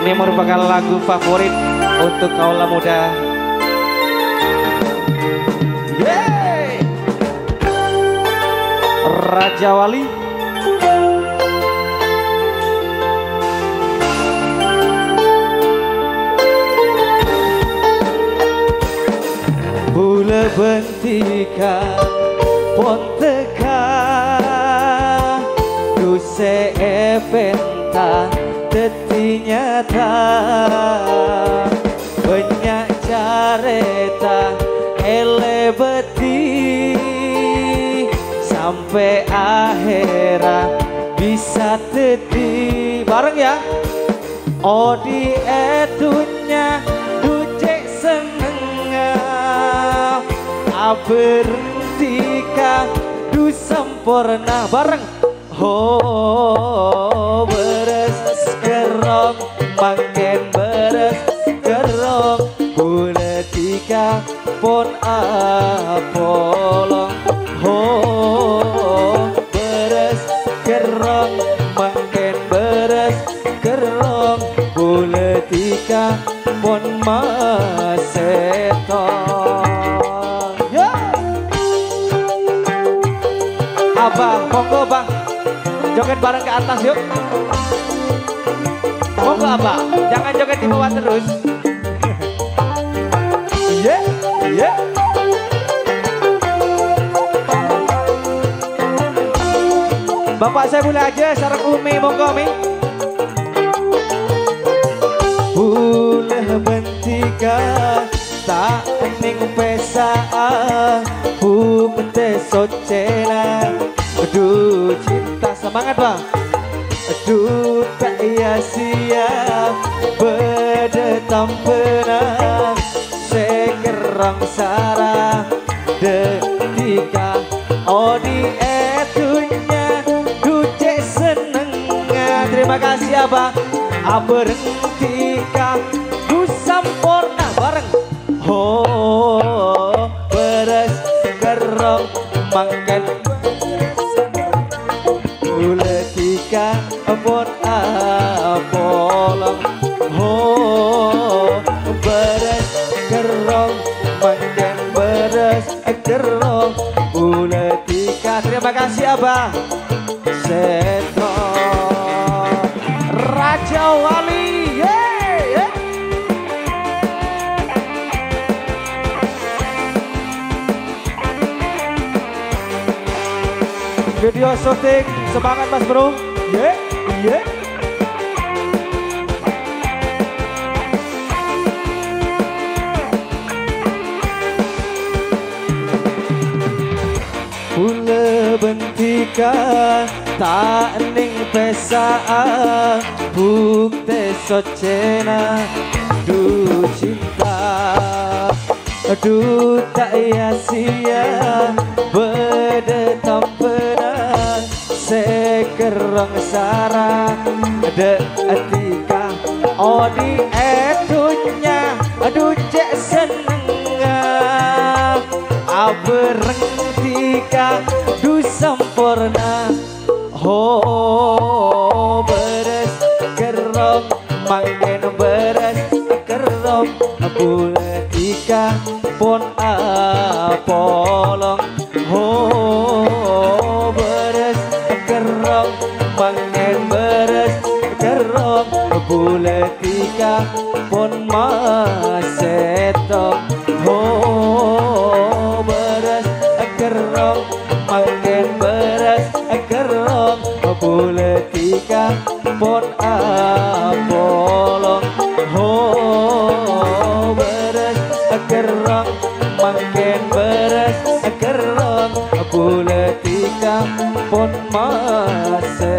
Ini merupakan lagu favorit untuk kaula muda. Yeay! Raja Wali. Bule bentika ponteka duse eventa deti nyata banyak careta ele beti sampai akhirat bisa teti bareng ya. Odi etunya ducek senengah berhentikan du sempurna bareng. Oh beres kerong makin beres kerong politika pon apolong. Oh beres kerong makin beres kerong politika pon maseton. Abang, monggo bang, joget bareng ke atas yuk. Monggo abang, jangan joget di bawah terus. Iya, iya. Bapak saya boleh aja sarang Umi, monggo Mi. Boleh bentika tak ning pesaan bukte socena. Aduh cinta semangat bang. Aduh tak ia siap beda tampena sekerang sarah detika odi etunya duce senengah. Terima kasih abang berhentika du sampurna bareng. Oh beres kerong mangken politika pon apolong. Oh beres kerong mangken beres kerong politika. Terima kasih abah seton Raja Wali. Video syuting semangat mas bro. Yeah, yeah. Bule bentika tak ning pesaan bukte socena du cinta. Aduh tak ia sia beda tampena sekerang sarah detika odi etunya aduh cek senengah berhentika du sempurna. Oh beres kerong makin beres kerong politika pon apolong. Oh beres kerong makin beres kerong politika pon maseto. Oh beres kerong makin beres kerong politika pon apolong. Oh beres kerong makin beres kerong politika pon maseton.